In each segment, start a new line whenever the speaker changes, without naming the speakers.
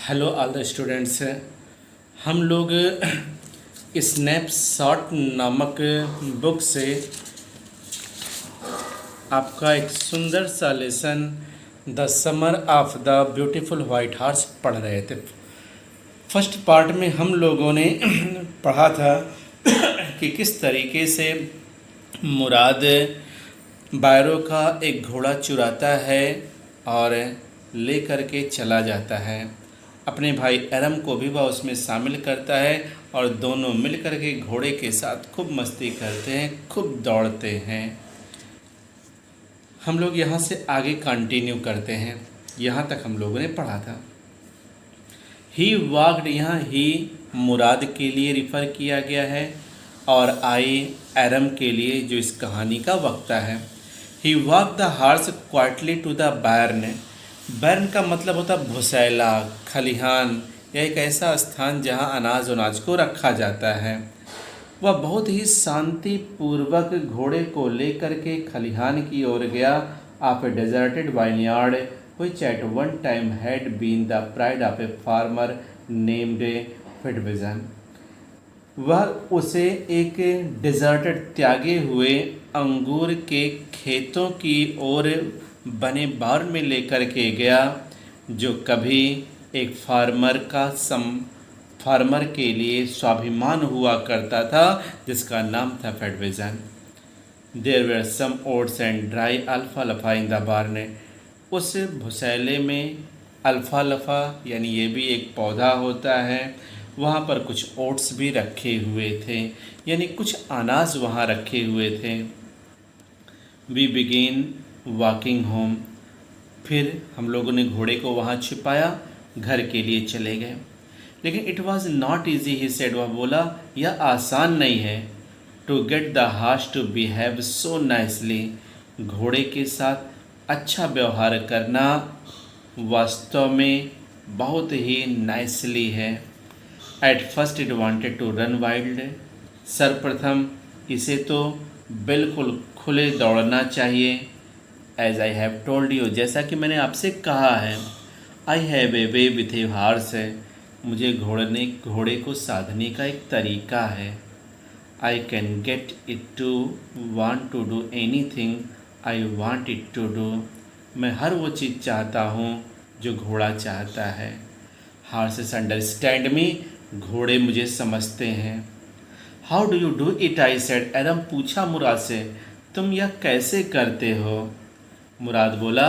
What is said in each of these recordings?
Hello all the students. हम लोग snapshot नामक बुक से आपका एक सुंदर सा lesson the summer of the beautiful white horse पढ़ रहे थे। फर्स्ट पार्ट में हम लोगों ने पढ़ा था कि किस तरीके से मुराद बायरो का एक घोड़ा चुराता है और ले करके चला जाता है। अपने भाई एरम को भी वह उसमें शामिल करता है और दोनों मिल करके घोड़े के साथ खूब मस्ती करते हैं, खूब दौड़ते हैं। हम लोग यहाँ से आगे कंटिन्यू करते हैं। यहाँ तक हम लोगों ने पढ़ा था। ही वॉक्ड, यहाँ ही मुराद के लिए रिफ़र किया गया है और आई एरम के लिए जो इस कहानी का वक्ता है। He walk the horse quietly to the barn. Barn का मतलब होता है भुसैला, खलिहान या एक ऐसा स्थान जहाँ अनाज को रखा जाता है। वह बहुत ही शांतिपूर्वक घोड़े को लेकर के खलिहान की ओर गया। Of A deserted vineyard which at one time had been the pride of a farmer named Fedvision। वह उसे एक डिजर्टेड त्यागे हुए अंगूर के खेतों की ओर बने बार में लेकर के गया, जो कभी एक फार्मर के लिए स्वाभिमान हुआ करता था, जिसका नाम था Fetvajian. There were some oats and dry अल्फाल्फा इन द बार्न। उस भुसैले में अल्फाल्फा यानी ये भी एक पौधा होता है, वहाँ पर कुछ ओट्स भी रखे हुए थे, यानी कुछ अनाज वहाँ रखे हुए थे। We begin walking home. फिर हम लोगों ने घोड़े को वहाँ छिपाया, घर के लिए चले गए। लेकिन it was not easy, he said, वह बोला यह आसान नहीं है। To get the horse to behave so nicely. घोड़े के साथ अच्छा व्यवहार करना वास्तव में बहुत ही नाइसली है। At first it wanted to run wild. सर्वप्रथम इसे तो बिल्कुल खुले दौड़ना चाहिए। As I have told you, जैसा कि मैंने आपसे कहा है। I have a way with a horse है, मुझे घोड़े को साधने का एक तरीका है। I can get it to want to do anything I want it to do. मैं हर वो चीज़ चाहता हूँ जो घोड़ा चाहता है। हार्सेस अंडरस्टैंड मी, घोड़े मुझे समझते हैं। How do you do it, I said. Aram पूछा मुराद से, तुम यह कैसे करते हो? मुराद बोला,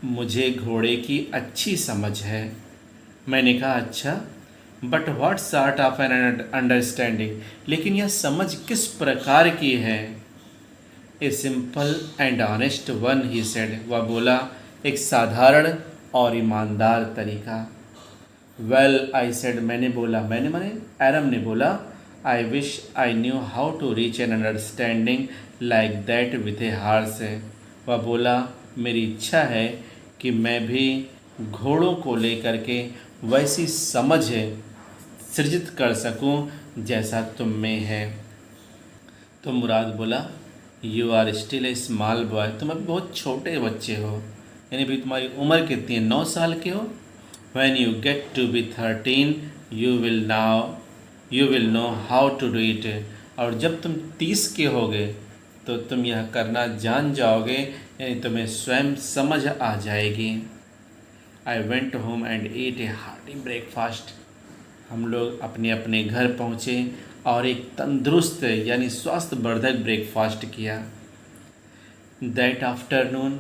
मुझे घोड़े की अच्छी समझ है। मैंने कहा अच्छा, but what sort of an understanding, लेकिन यह समझ किस प्रकार की है? A simple and honest one, he said. वह बोला, एक साधारण और ईमानदार तरीका। वेल, आई सेड, मैंने बोला, मैंने माने एरम ने बोला, I wish I knew how to reach an understanding like that with a horse. वह बोला, मेरी इच्छा है कि मैं भी घोड़ों को लेकर के वैसी समझ सृजित कर सकूं जैसा तुम में है। तो मुराद बोला, you are still a small boy, तुम अभी बहुत छोटे बच्चे हो, यानी भी तुम्हारी उम्र कितनी है? 9 साल के हो। When you get to be 13 you will know how to do it. और जब तुम 30 के होगे तो तुम यह करना जान जाओगे, यानी तुम्हें स्वयं समझ आ जाएगी। I went home and eat A hearty breakfast. हम लोग अपने अपने घर पहुँचे और एक तंदुरुस्त यानी स्वास्थ्यवर्धक ब्रेकफास्ट किया। दैट आफ्टरनून,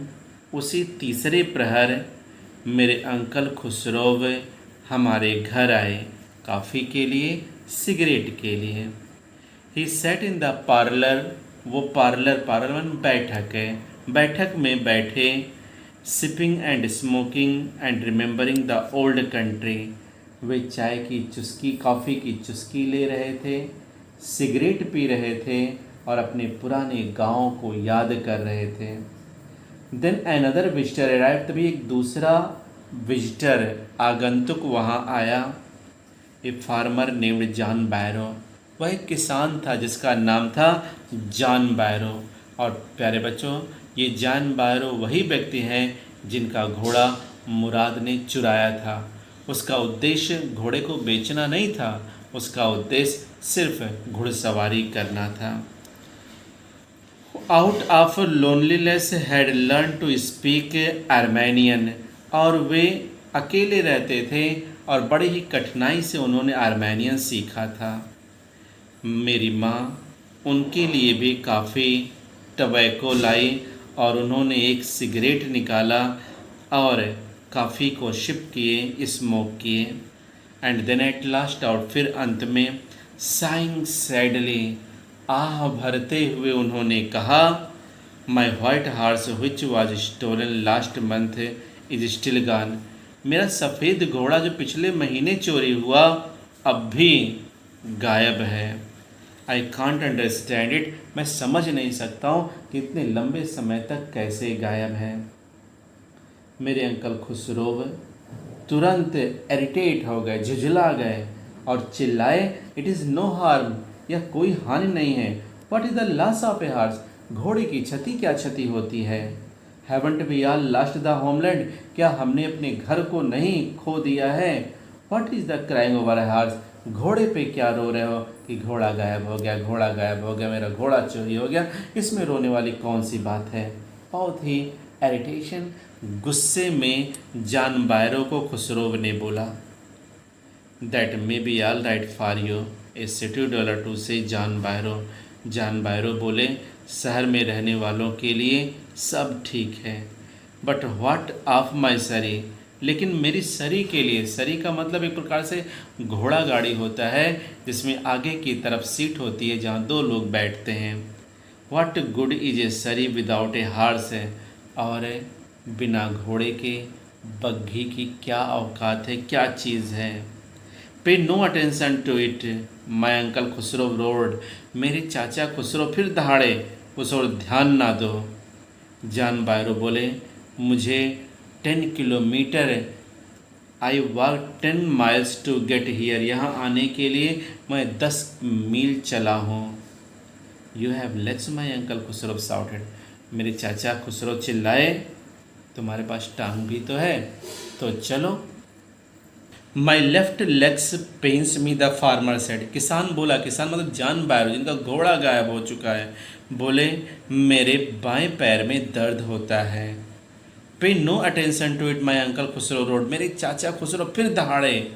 उसी तीसरे प्रहर, मेरे अंकल खुसरोव हमारे घर आए, कॉफ़ी के लिए, सिगरेट के लिए। He sat in the parlour, वो पार्लर में बैठक है, बैठक में बैठे। Sipping and smoking and remembering the old country, वे चाय की चुस्की, कॉफ़ी की चुस्की ले रहे थे, सिगरेट पी रहे थे और अपने पुराने गाँव को याद कर रहे थे। देन अनदर विजिटर अराइव, तभी एक दूसरा विजिटर आगंतुक वहाँ आया। ए फार्मर नेम्ड जॉन बैरो, वह एक किसान था जिसका नाम था जॉन बैरो। और प्यारे बच्चों, ये जॉन बैरो वही व्यक्ति हैं जिनका घोड़ा मुराद ने चुराया था। उसका उद्देश्य घोड़े को बेचना नहीं था, उसका उद्देश्य सिर्फ घुड़सवारी करना था। Out of loneliness had learn to speak Armenian, और वे अकेले रहते थे और बड़ी ही कठिनाई से उन्होंने आर्मेनियन सीखा था। मेरी माँ उनके लिए भी काफ़ी टबैको लाई और उन्होंने एक सिगरेट निकाला और काफ़ी को शिप किए, स्मोक किए। And then at last out, फिर अंत में साइंग सैडली, आह भरते हुए उन्होंने कहा, my white horse which was stolen last month is still gone, मेरा सफ़ेद घोड़ा जो पिछले महीने चोरी हुआ अब भी गायब है। आई कांट अंडरस्टैंड इट, मैं समझ नहीं सकता हूँ कि इतने लंबे समय तक कैसे गायब है। मेरे अंकल खुसरो तुरंत इरिटेट हो गए, झुझला गए और चिल्लाए, इट इज़ नो हार्म, यह कोई हानि नहीं है। What is the loss of a horse, घोड़े की क्षति क्या क्षति होती है। Haven't we all lost the homeland, क्या हमने अपने घर को नहीं खो दिया है। What is the crying over a horse, घोड़े पे क्या रो रहे हो कि घोड़ा गायब हो गया, घोड़ा गायब हो गया, मेरा घोड़ा चोरी हो गया, इसमें रोने वाली कौन सी बात है। बहुत ही इरिटेशन, गुस्से में जॉन बायरो को खुसरो ने बोला, that may be all right for you, a $60 to से जॉन बायरो। जॉन बायरो बोले, शहर में रहने वालों के लिए सब ठीक है, बट व्हाट ऑफ माई सरी, लेकिन मेरी सरी के लिए, सरी का मतलब एक प्रकार से घोड़ा गाड़ी होता है जिसमें आगे की तरफ सीट होती है जहाँ दो लोग बैठते हैं। व्हाट गुड इज ए सरी विदाउट ए हार्स, है और बिना घोड़े के बग्घी की क्या औकात है, क्या चीज़ है। Pay no attention to it, my uncle Khosrove roared, मेरे चाचा खुसरो फिर दहाड़े, उस और ध्यान ना दो। जॉन बायरो बोले, मुझे 10 kilometre, I walk 10 miles to get here, यहाँ आने के लिए मैं 10 मील चला हूँ। You have legs my uncle Khosrove shouted, मेरे चाचा खुसरो चिल्लाए, तुम्हारे पास टांग भी तो है, तो चलो। My left legs pains me, the farmer said, किसान बोला, किसान मतलब जॉन बायरो जिनका घोड़ा गायब हो चुका है, बोले मेरे बाएं पैर में दर्द होता है। Pay no attention to it, my uncle Khosrove roared, मेरे चाचा खुसरो फिर दहाड़े,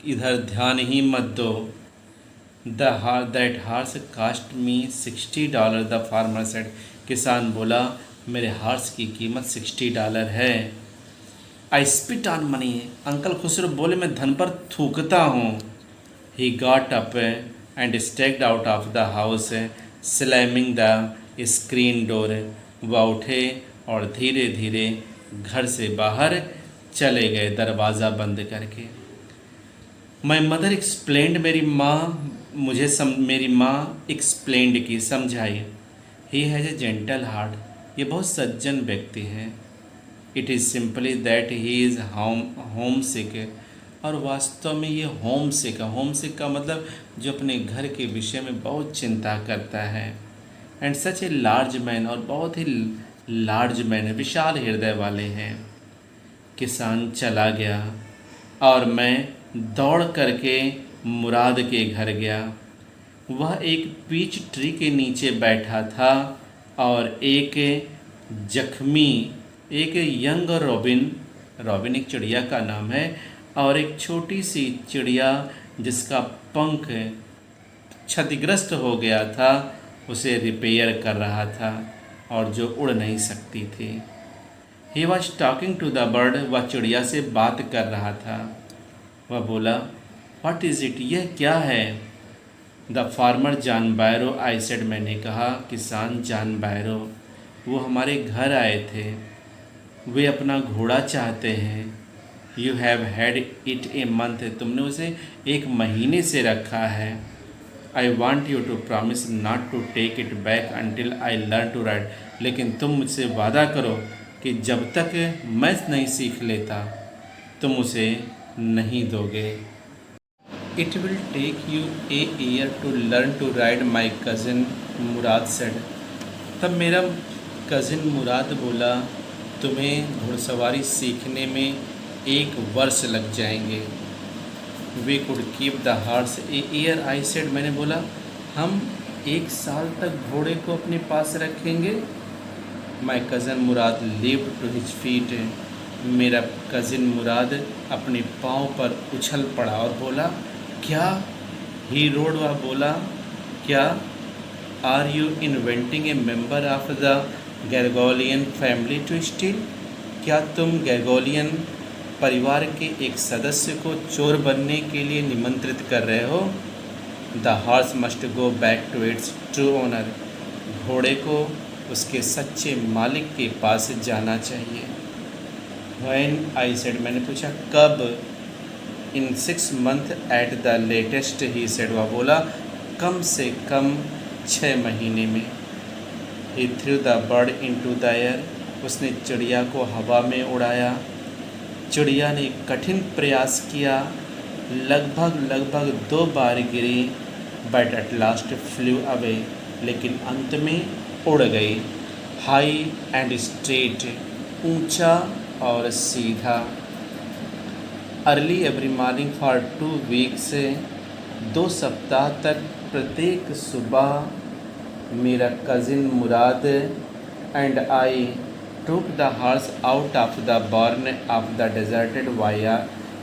इधर ध्यान ही मत दो। That horse cost me $60, the farmer said, किसान बोला मेरे हार्स की कीमत $60 है। I spit on money, uncle Khosrove बोले मैं धन पर थूकता हूँ। He got up and stalked out of the house slamming the screen door, वह उठे और धीरे धीरे घर से बाहर चले गए दरवाज़ा बंद करके। माई मदर एक्सप्लेंड, मेरी माँ एक्सप्लेंड की, समझाई, he has a gentle heart, ये बहुत सज्जन व्यक्ति है। It is simply that he is homesick, और वास्तव में ये होम सिक का मतलब जो अपने घर के विषय में बहुत चिंता करता है। And such a large man, और बहुत ही लार्ज मैन है, विशाल हृदय वाले हैं। किसान चला गया और मैं दौड़ करके मुराद के घर गया। वह एक पीच ट्री के नीचे बैठा था और एक यंग रॉबिन एक चिड़िया का नाम है, और एक छोटी सी चिड़िया जिसका पंख क्षतिग्रस्त हो गया था उसे रिपेयर कर रहा था और जो उड़ नहीं सकती थी। He was talking to the bird, वह चिड़िया से बात कर रहा था। वह बोला, व्हाट इज़ इट, यह क्या है। The farmer John बायरो, I said, मैंने कहा, किसान जॉन बायरो, वो हमारे घर आए थे, वे अपना घोड़ा चाहते हैं। You have had it a month, तुमने उसे 1 महीने से रखा है। I want you to promise not to take it back until I learn to ride, लेकिन तुम मुझसे वादा करो कि जब तक मैं नहीं सीख लेता तुम उसे नहीं दोगे। It will take you a year to learn to ride, my cousin Mourad said. तब मेरा कज़िन मुराद बोला, तुम्हें घुड़सवारी सीखने में 1 वर्ष लग जाएंगे। We could keep the horse a year, I said, मैंने बोला हम 1 साल तक घोड़े को अपने पास रखेंगे। माई कज़न मुराद लीव टू हिज फीट, मेरा कज़िन मुराद अपने पाँव पर उछल पड़ा और बोला, क्या? ही रोड, वह बोला, क्या? Are you inventing a member of the Garoghlanian family to steal? क्या तुम गैरगोलियन परिवार के एक सदस्य को चोर बनने के लिए निमंत्रित कर रहे हो? The horse must go back to its true owner, घोड़े को उसके सच्चे मालिक के पास जाना चाहिए। व्हेन, आई सेड, मैंने पूछा, कब? In 6 months at the latest, he said, वह बोला, कम से कम 6 महीने में। He threw the bird into the air, उसने चिड़िया को हवा में उड़ाया। चिड़िया ने कठिन प्रयास किया, लगभग 2 बार गिरी, but at last flew away, लेकिन अंत में उड़ गई। हाई एंड स्ट्रेट, ऊंचा और सीधा। Early every morning for 2 weeks, 2 सप्ताह तक प्रत्येक सुबह मेरा cousin Murad and I took the horse out of the born of the deserted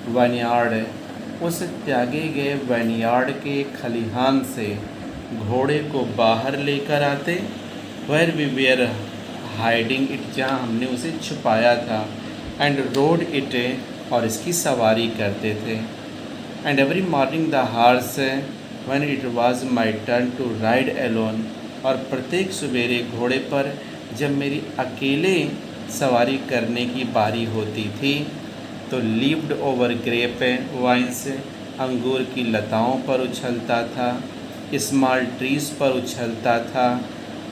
vineyard, उस त्यागे गए वाइनयार्ड के खलिहान से घोड़े को बाहर लेकर आते। Where we were hiding it, जहाँ हमने उसे छुपाया था। एंड रोड इट, और इसकी सवारी करते थे। And every morning the horse when it was my turn to ride alone, और प्रत्येक सवेरे घोड़े पर जब मेरी अकेले सवारी करने की बारी होती थी तो लीव्ड ओवर ग्रेप वाइन्स, अंगूर की लताओं पर उछलता था, स्मॉल ट्रीज पर उछलता था।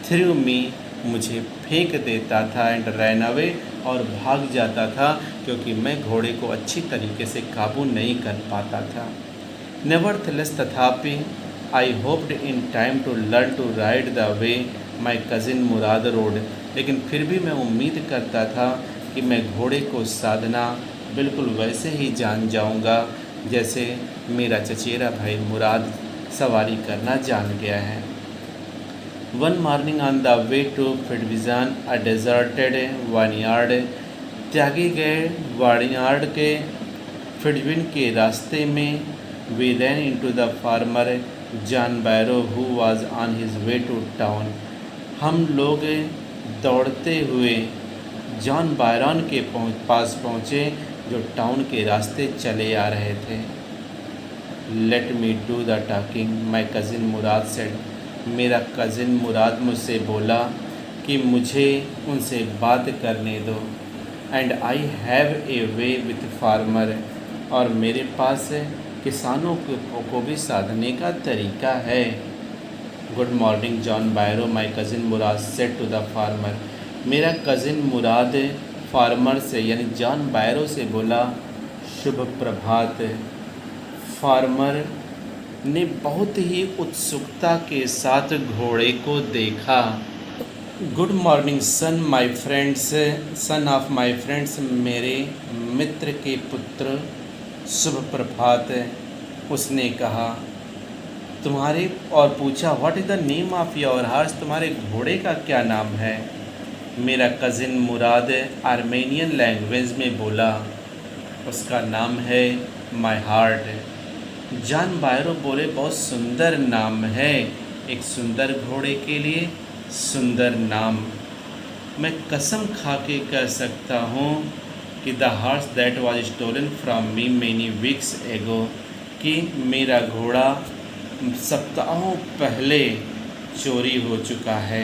थ्रू मी, मुझे फेंक देता था। एंड रैन अवे, और भाग जाता था, क्योंकि मैं घोड़े को अच्छी तरीके से काबू नहीं कर पाता था। नेवरथलेस, तथापि, I hoped in time to learn to ride the way my cousin Mourad rode, लेकिन फिर भी मैं उम्मीद करता था कि मैं घोड़े को साधना बिल्कुल वैसे ही जान जाऊंगा जैसे मेरा चचेरा भाई मुराद सवारी करना जान गया है। One morning on the way to Fetvajian, a deserted vineyard, त्यागे गए वाइनयार्ड के फिडविन के रास्ते में we ran into the farmer John Byro who was on his way to town, हम लोग दौड़ते हुए जॉन बायरन के पास पहुँचे जो टाउन के रास्ते चले आ रहे थे। Let me do the talking, my cousin Mourad said, मेरा कज़िन मुराद मुझसे बोला कि मुझे उनसे बात करने दो। And I have a way with farmer, और मेरे पास किसानों को भी साधने का तरीका है। Good morning John Byro, my cousin Mourad said to the farmer, मेरा कज़िन मुराद फार्मर से यानी जॉन बायरो से बोला, शुभ प्रभात। फार्मर ने बहुत ही उत्सुकता के साथ घोड़े को देखा। Good morning son my friends, son of my friends, मेरे मित्र के पुत्र, शुभ प्रभात, उसने कहा। तुम्हारे और पूछा, what is the name of your horse, तुम्हारे घोड़े का क्या नाम है? मेरा कज़िन मुराद आर्मेनियन लैंग्वेज में बोला, उसका नाम है माय हार्ट। जॉन बायरो बोले, बहुत सुंदर नाम है, एक सुंदर घोड़े के लिए सुंदर नाम। मैं कसम खा के कह सकता हूँ कि the horse that was stolen from me many weeks ago, कि मेरा घोड़ा सप्ताहों पहले चोरी हो चुका है।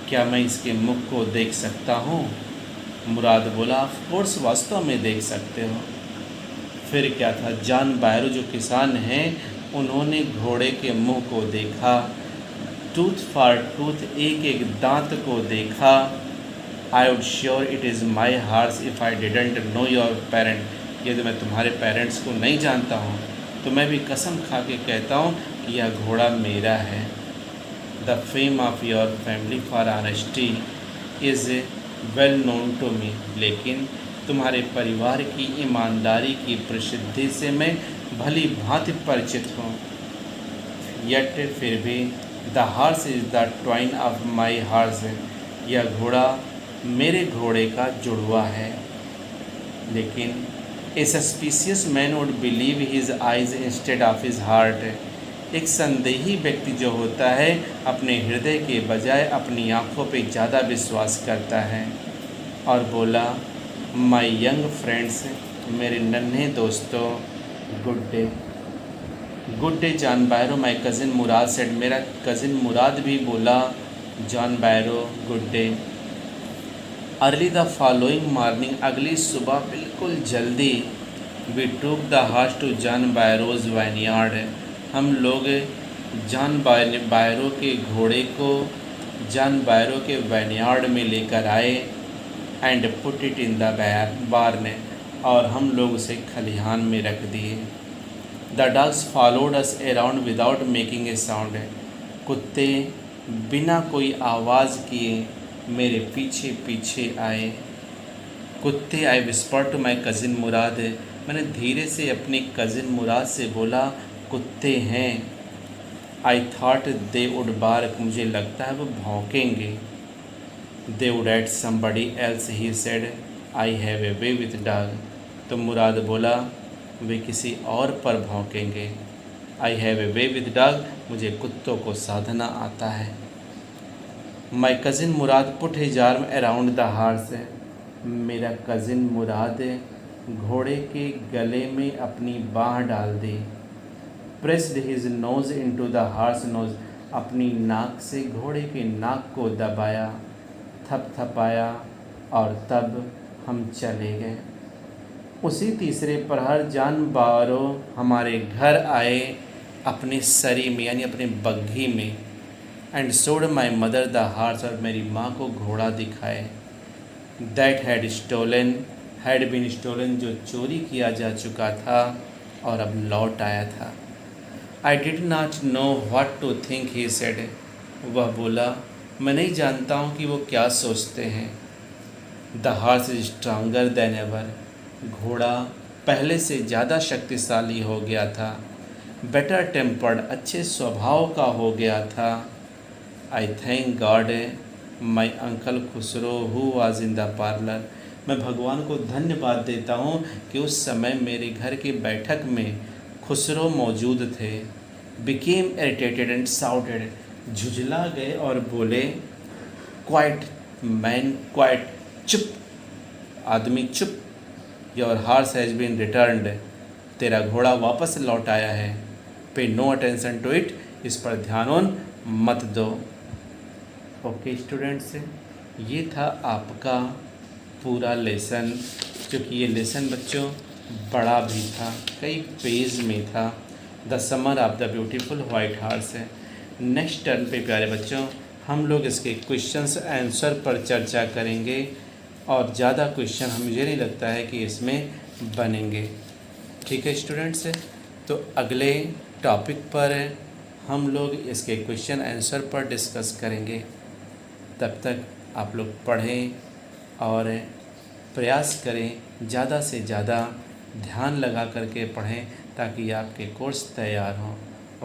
क्या मैं इसके मुख को देख सकता हूँ? मुराद बोला, ऑफ कोर्स, वास्तव में देख सकते हो। फिर क्या था, जॉन बायरो जो किसान हैं उन्होंने घोड़े के मुंह को देखा, टूथ फॉर टूथ, एक एक दांत को देखा। I would sure it is my horse if I didn't know your parent, यदि मैं तुम्हारे पेरेंट्स को नहीं जानता हूँ तो मैं भी कसम खा के कहता हूँ कि यह घोड़ा मेरा है। The fame of your family for honesty is well known to me, लेकिन तुम्हारे परिवार की ईमानदारी की प्रसिद्धि से मैं भली भांति परिचित हूँ। यट फिर भी the horse is the twin of my horse, यह घोड़ा मेरे घोड़े का जुड़वा है। लेकिन a suspicious man would believe his eyes instead of his heart, एक संदेही व्यक्ति जो होता है अपने हृदय के बजाय अपनी आँखों पे ज़्यादा विश्वास करता है। और बोला, माई यंग फ्रेंड्स, मेरे नन्हे दोस्तों, good day. Good day John Byro, my cousin Mourad said, मेरा कज़िन मुराद भी बोला, John Byro good day. Early the following morning, अगली सुबह बिल्कुल जल्दी, we took the horse to John Byro's vineyard, हम लोग जॉन बायरो के घोड़े को जॉन बायरो के वाइनयार्ड में लेकर आए। And put it in the barn, और हम लोग उसे खलिहान में रख दिए। The dogs followed us around without making a sound, कुत्ते बिना कोई आवाज़ किए मेरे पीछे पीछे आए। कुत्ते, I whisper to my cousin Mourad, मैंने धीरे से अपनी कज़िन मुराद से बोला, कुत्ते हैं। I thought they would bark, मुझे लगता है वो भौंकेंगे। They would at somebody else, he said, I have a way with dog, तो मुराद बोला, वे किसी और पर भौंकेंगे। I have a way with dog, मुझे कुत्तों को साधना आता है। My cousin Mourad put his arm around the horse, मेरा कज़िन मुराद घोड़े के गले में अपनी बाँह डाल दी। Pressed his nose into the horse nose, अपनी नाक से घोड़े के नाक को दबाया, थपथपाया, और तब हम चले गए। उसी तीसरे प्रहर जॉन बायरो हमारे घर आए अपने सरी में, यानी अपने बग्घी में। And showed my mother the horse, और मेरी माँ को घोड़ा दिखाए। दैट हैड बीन स्टोलन, जो चोरी किया जा चुका था और अब लौट आया था। I did not know what to think, he said, वह बोला, मैं नहीं जानता हूँ कि वो क्या सोचते हैं। The horse is stronger than ever, घोड़ा पहले से ज़्यादा शक्तिशाली हो गया था। बेटर टेम्पर्ड, अच्छे स्वभाव का हो गया था। आई thank God my uncle Khusro who was in the parlour, मैं भगवान को धन्यवाद देता हूँ कि उस समय मेरे घर की बैठक में खुसरो मौजूद थे। बिकेम इरिटेटेड एंड साउटेड, झुझला गए और बोले, क्वाइट मैन क्वाइट, चुप आदमी चुप। Your horse has been returned, तेरा घोड़ा वापस लौट आया है। Pay no attention to it, इस पर ध्यान मत दो। ओके स्टूडेंट्स, ये था आपका पूरा लेसन, क्योंकि ये लेसन बच्चों बड़ा भी था, कई पेज में था। The summer of the beautiful white horse है। नेक्स्ट टर्न पे प्यारे बच्चों हम लोग इसके क्वेश्चंस आंसर पर चर्चा करेंगे, और ज़्यादा क्वेश्चन मुझे नहीं लगता है कि इसमें बनेंगे। ठीक है स्टूडेंट्स, तो अगले टॉपिक पर हम लोग इसके क्वेश्चन आंसर पर डिस्कस करेंगे। तब तक आप लोग पढ़ें और प्रयास करें, ज़्यादा से ज़्यादा ध्यान लगा करके पढ़ें ताकि आपके कोर्स तैयार हों।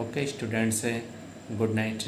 Okay students, good night.